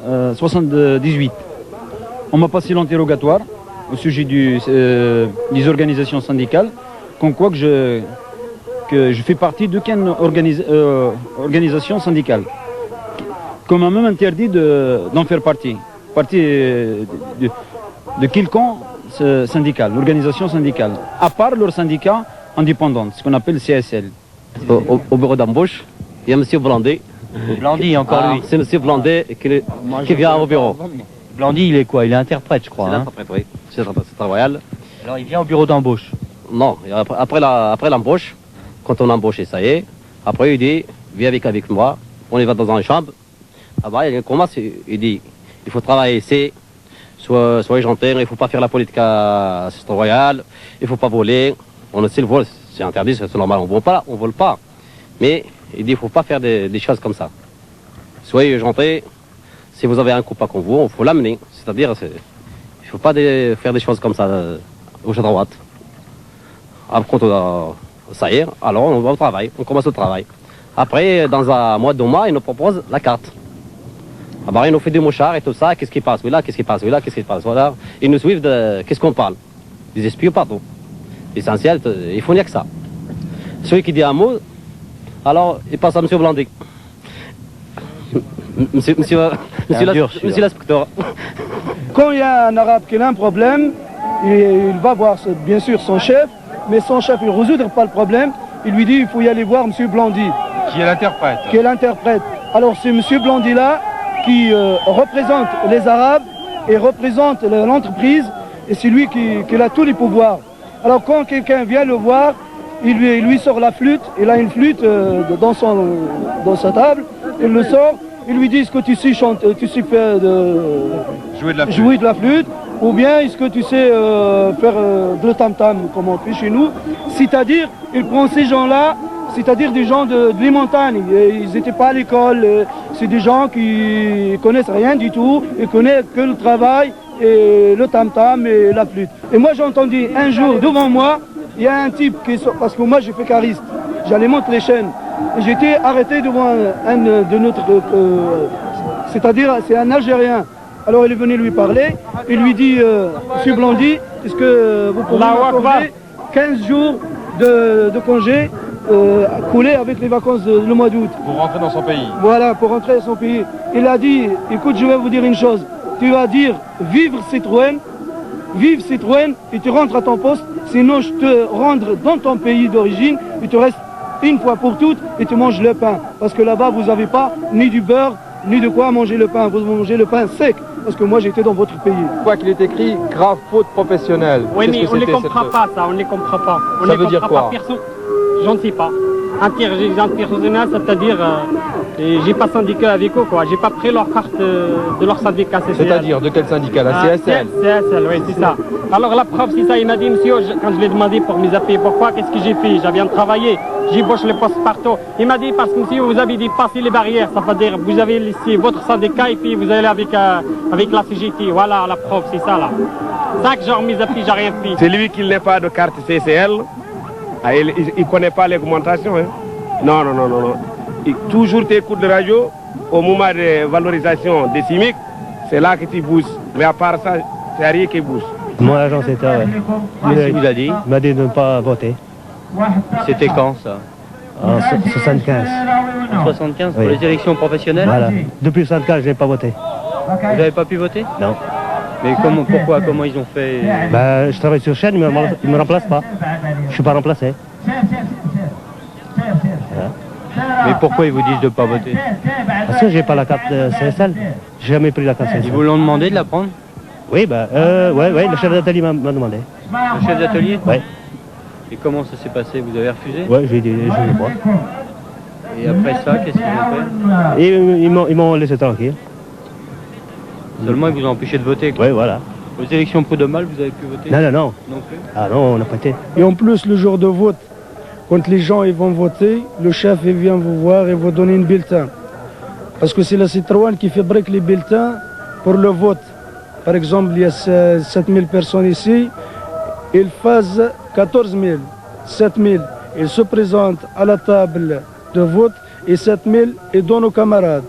1978. On m'a passé l'interrogatoire au sujet des organisations syndicales, comme quoi que je fais partie d'aucune organisation syndicale. Qu'on m'a même interdit d'en faire partie de quelconque syndical, l'organisation syndicale, à part leur syndicat indépendant, ce qu'on appelle CSL. Au bureau d'embauche, il y a M. Blandy. Blandy, encore lui. C'est M. Blandy qui vient au bureau. Blandy, il est quoi? Il est interprète, je crois. C'est l'interprète, oui. C'est royal. Alors il vient au bureau d'embauche. Non, après l'embauche, quand on embauche, ça y est, après il dit, viens avec moi, on y va dans une chambre. Ah bah, il commence, il dit, il faut travailler ici, soyez gentils, il ne faut pas faire la politique à assistant royal, il ne faut pas voler. On le sait, le vol, c'est interdit, c'est normal, on ne vole pas. Mais il dit, il ne faut pas faire des choses comme ça. Soyez gentils, si vous avez un copain comme vous, il faut l'amener. C'est-à-dire, il ne faut pas faire des choses comme ça, gauche à droite. Après, ça y est, alors on va au travail, on commence au travail. Après, dans un mois, 2 mois, il nous propose la carte. Ah bah, il nous fait des mouchards et tout ça, qu'est-ce qui passe, oui là, qu'est-ce qui passe, oui là, qu'est-ce qui passe, voilà. Ils nous suivent de qu'est-ce qu'on parle. Des espions partout. L'essentiel, il faut n'y a que ça. Celui qui dit un mot, alors il passe à M. Blandy. Monsieur l'inspecteur. Quand il y a un arabe qui a un problème, il va voir bien sûr son chef, mais son chef il ne résoudra pas le problème. Il lui dit il faut y aller voir M. Blandy. Qui est l'interprète. Qui est l'interprète. Alors c'est M. Blandy là qui représente les Arabes et représente l'entreprise, et c'est lui qui a tous les pouvoirs. Alors quand quelqu'un vient le voir, il lui sort la flûte, il a une flûte dans sa table, il le sort, il lui dit est-ce que tu sais chanter, tu sais faire jouer de la flûte, ou bien est-ce que tu sais faire de tam-tam comme on fait chez nous. C'est-à-dire, il prend ces gens-là, c'est-à-dire des gens de les montagnes, ils n'étaient pas à l'école, c'est des gens qui connaissent rien du tout, ils connaissent que le travail et le tam-tam et la flûte. Et moi j'ai entendu un jour devant moi, il y a un type qui sort, parce que moi j'ai fait cariste, j'allais monter les chaînes, j'ai été arrêté devant un de notre, c'est-à-dire c'est un Algérien. Alors il est venu lui parler, il lui dit, Monsieur Blandy, est-ce que vous pouvez m'accorder 15 jours de congé coulé avec les vacances le mois d'août. Pour rentrer dans son pays. Voilà, pour rentrer dans son pays. Il a dit, écoute, je vais vous dire une chose. Tu vas dire, vive Citroën, et tu rentres à ton poste. Sinon, je te rendre dans ton pays d'origine, et tu restes une fois pour toutes, et tu manges le pain. Parce que là-bas, vous n'avez pas ni du beurre, ni de quoi manger le pain. Vous mangez le pain sec. Parce que moi, j'étais dans votre pays. Quoi qu'il est écrit, grave faute professionnelle. Oui, mais on ne les comprend pas, ça. On ne les comprend pas. Ça veut dire quoi? Je ne sais pas. Interpersonnel, c'est-à-dire, j'ai pas syndicat avec eux, quoi. J'ai pas pris leur carte de leur syndicat CSL. C'est-à-dire, de quel syndicat? La CSL? CSL, oui, c'est ça. Alors la preuve, c'est ça. Il m'a dit, monsieur, quand je l'ai demandé pour mes papiers, pourquoi, qu'est-ce que j'ai fait? J'ai bien travaillé. J'ai bossé les postes partout. Il m'a dit, parce que monsieur, vous avez dépassé les barrières. Ça veut dire, vous avez laissé votre syndicat et puis vous allez avec la CGT. Voilà, la preuve, c'est ça, là. 5 jours, mes papiers, j'ai rien fait. C'est lui qui n'a pas de carte CCL. Ah, il ne connaît pas l'augmentation. Hein. Non. Toujours tes coups de radio, au moment de valorisation des CIMIC, c'est là que tu bouges. Mais à part ça, c'est rien qui bouge. Mon agent, c'était... Qu'est-ce qu'il vous a dit? Il m'a dit de ne pas voter. C'était quand, ça? En 75. En 75, pour Oui. les élections professionnelles? Voilà. Depuis 75, je n'ai pas voté. Vous n'avez pas pu voter? Non. Mais pourquoi? Comment ils ont fait? Ben, je travaille sur chaîne, ils ne me remplacent pas. Je ne suis pas remplacé. Mais pourquoi ils vous disent de ne pas voter? Parce que je n'ai pas la carte CSL. Je n'ai jamais pris la carte CSL. Ils vous l'ont demandé de la prendre? Oui, ouais, le chef d'atelier m'a demandé. Le chef d'atelier? Oui. Et comment ça s'est passé? Vous avez refusé? Oui, je lui ai pas. Et après ça, qu'est-ce qu'ils ont fait? Et ils m'ont laissé tranquille. Seulement, ils vous ont empêché de voter, quoi. Oui, voilà. Aux élections prud'homales, vous avez pu voter? Non. Non plus? Ah non, on n'a pas été. Et en plus, le jour de vote, quand les gens ils vont voter, le chef il vient vous voir et vous donner un bulletin. Parce que c'est la Citroën qui fabrique les bulletins pour le vote. Par exemple, il y a 7000 personnes ici, ils font 14 000, 7 000. Ils se présentent à la table de vote et 7 000 ils donnent aux camarades.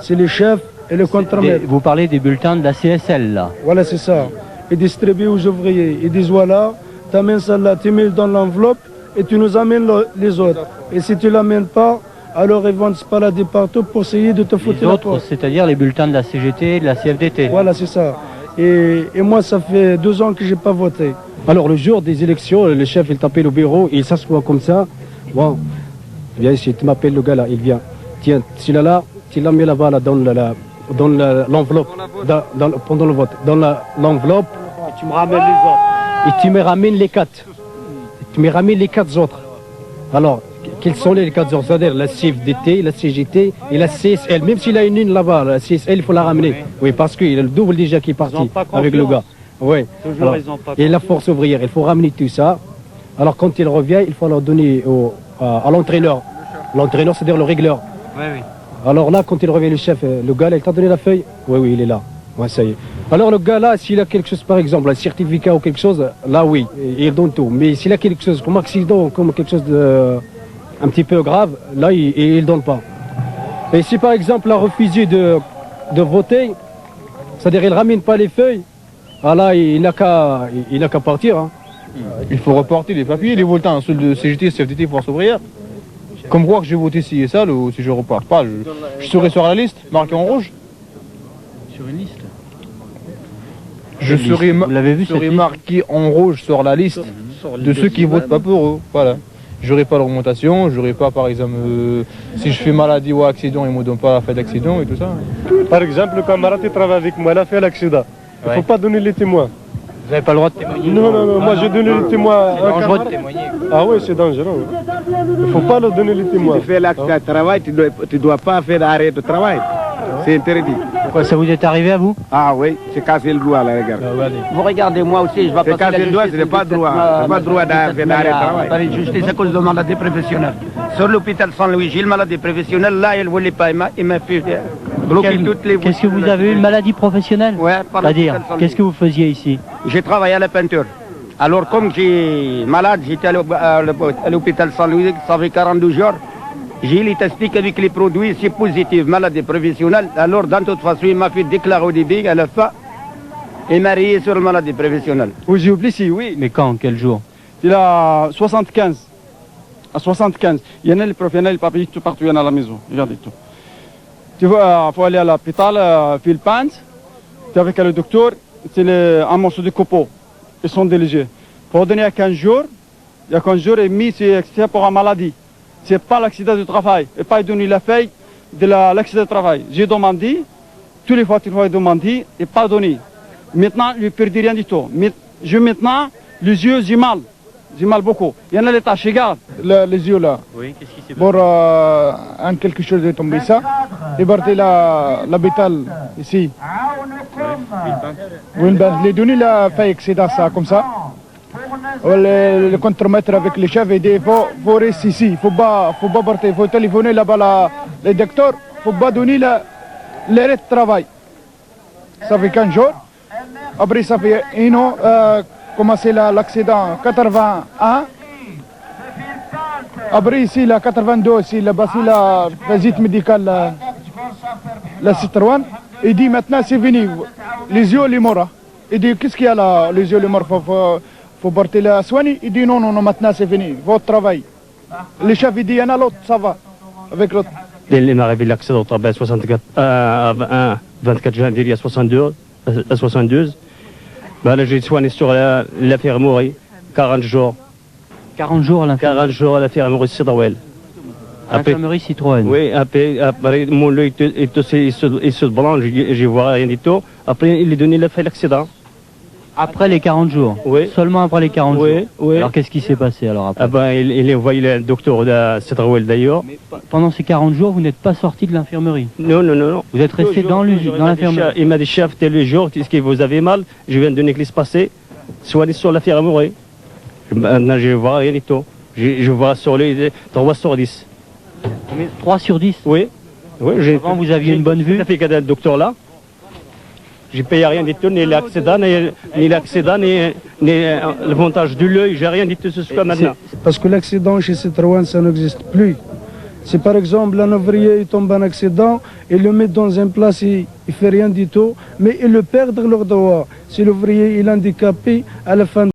C'est les chefs et le contre-maître. Vous parlez des bulletins de la CSL, là. Voilà, c'est ça. Ils distribuent aux ouvriers. Ils disent voilà, tu amènes celle-là, tu mets dans l'enveloppe et tu nous amènes les autres. Et si tu ne l'amènes pas, alors ils vont se balader partout pour essayer de te foutre Les la autres, porte. c'est-à-dire les bulletins de la CGT et de la CFDT. Voilà, c'est ça. Et moi, ça fait 2 ans que je n'ai pas voté. Alors le jour des élections, le chef il t'appelle au bureau, il s'assoit comme ça. Bon, viens ici, tu m'appelles le gars là, il vient. Tiens, celui-là là, tu l'as mis là-bas là, dans l'enveloppe, pendant le vote. Dans l'enveloppe, tu me ramènes les autres. Et tu me ramènes les 4. Tu me ramènes les 4 autres. Alors, quels sont les 4 autres? C'est-à-dire la CFDT, la CGT et la CSL. Même s'il a une ligne là-bas, la CSL, il faut la ramener. Oui, parce qu'il y a le double déjà qui est parti avec le gars. Oui. Alors, et la force ouvrière, il faut ramener tout ça. Alors quand il revient, il faut leur donner à l'entraîneur. L'entraîneur, c'est-à-dire le régleur. Oui, oui. Alors là, quand il revient le chef, le gars là, il t'a donné la feuille? Oui, oui, il est là. Ouais, ça y est. Alors le gars là, s'il a quelque chose, par exemple, un certificat ou quelque chose, là oui, il donne tout. Mais s'il a quelque chose comme accident, comme quelque chose de un petit peu grave, là, il donne pas. Et si par exemple il a refusé de voter, c'est-à-dire il ramène pas les feuilles, ah là, il n'a qu'à partir. Hein. Il faut reporter les papiers, les bulletins, ceux de CGT, CFDT, Force ouvrière. Comme quoi que j'ai voté si et ça, ou si je reparte pas, je serai sur la liste, marqué en rouge. Sur une liste. Je serai, Vous l'avez vu, cette liste marqué en rouge sur la liste de ceux qui votent pas pour eux. Voilà. J'aurai pas l'augmentation, j'aurai pas par exemple si je fais maladie ou accident, ils me donnent pas la fête d'accident et tout ça. Par exemple, le camarade qui travaille avec moi, il a fait l'accident. Il ne faut pas donner les témoins. Vous n'avez pas le droit de témoigner? Non, moi j'ai donné les témoins. C'est dangereux de témoigner. Ah oui, c'est dangereux. Il ne faut pas leur donner les témoins. Si tu fais l'accident de travail, tu ne dois pas faire d'arrêt de travail. C'est interdit. Pourquoi ça vous est arrivé à vous? Ah oui, c'est casser le doigt là, regarde. Vous regardez, moi aussi, je vais C'est casser le doigt, ce n'est pas droit. C'est pas droit d'arrêt de travail. Par une justice à cause de maladie professionnelle. Sur l'hôpital Saint-Louis, j'ai une maladie professionnelle. Là, il ne voulait pas. Il m'a fait bloquer toutes les voies. Qu'est-ce que vous avez eu, une maladie professionnelle? Ouais, par C'est-à-dire, l'hôpital Saint-Louis. qu'est-ce que vous faisiez ici? J'ai travaillé à la peinture. Alors, comme j'ai malade, j'étais à l'hôpital Saint-Louis, ça fait 42 jours. J'ai les tests avec les produits, c'est positif, maladie professionnelle. Alors, dans toute façon, il m'a fait déclarer au début, à la fin, et m'a rayé sur la maladie professionnelle. Oui, j'ai oublié, si, oui. Mais quand? Quel jour? Il a 75. À 75. Il y en a les profs, il y en a les papiers, tout partout, il y en a à la maison. Regardez tout. Tu vois, il faut aller à l'hôpital, Philippines. Tu es avec le docteur, c'est un morceau de copeaux. Ils sont délégués. Pour donner à 15 jours, il y a 15 jours et demi, c'est pour une maladie. Ce n'est pas l'accident du travail. Et pas donner la feuille de l'accident du travail. J'ai demandé, tous les fois que j'ai demandé, et pas donné. Maintenant, je ne perds rien du tout. Mais maintenant, les yeux, j'ai mal. J'ai mal beaucoup. Il y en a les taches, regarde. Les yeux là. Oui, qu'est-ce qui s'est passé? Pour quelque chose de tomber ça. Et parti l'hôpital ici. Oui, ben, les données là, fait excédent ça comme ça. Le contre-maître avec les chefs, il dit il faut rester ici, il ne faut pas partir, il faut téléphoner là-bas le docteur, il ne faut pas donner l'arrêt de travail. Ça fait 15 jours. Après, ça fait 1 an, commencé l'accident 81. Après, ici, la 82, ici, là-bas, la visite médicale, la Citroën. Il dit maintenant, c'est fini. Les yeux, les morts. Il dit qu'est-ce qu'il y a là, les yeux, les morts, faut porter la soigner. Il dit non, maintenant, c'est fini. Votre travail. Le chef, il dit il y en a l'autre, ça va. Avec l'autre. Il m'est arrivé l'accident au travail 24 janvier, il y a 62. Ben là, j'ai soigné sur l'infirmerie, 40 jours. 40 jours à l'infirmerie? 40 jours à l'infirmerie Citroën. L'infirmerie Citroën? Oui, après mon œil il se branle, je vois rien du tout. Après, il est donné l'accident. Après les 40 jours? Oui. Seulement après les 40 jours? Oui. Alors qu'est-ce qui s'est passé alors après? Ah ben, il a envoyé le docteur de Citroën d'ailleurs. Mais pendant ces 40 jours, vous n'êtes pas sorti de l'infirmerie? Non. Vous êtes resté dans l'infirmerie? Il m'a dit, chef, tel jour, qu'est-ce que vous avez mal? Je viens de donner ce qui se passait. Soignez sur l'infirmerie. Maintenant, je ne vois rien du tout. Je vois sur les 3 sur 10. 3 sur 10? Oui. Avant, vous aviez une bonne vue? Ça fait qu'il y a un docteur là. J'ai payé rien du tout, ni l'accident, ni le montage de l'œil, j'ai rien du tout jusqu'à maintenant. Parce que l'accident chez Citroën, ça n'existe plus. Si par exemple un ouvrier il tombe en accident, il le met dans une place, il ne fait rien du tout, mais ils le perdent leur droit. Si l'ouvrier est handicapé, à la fin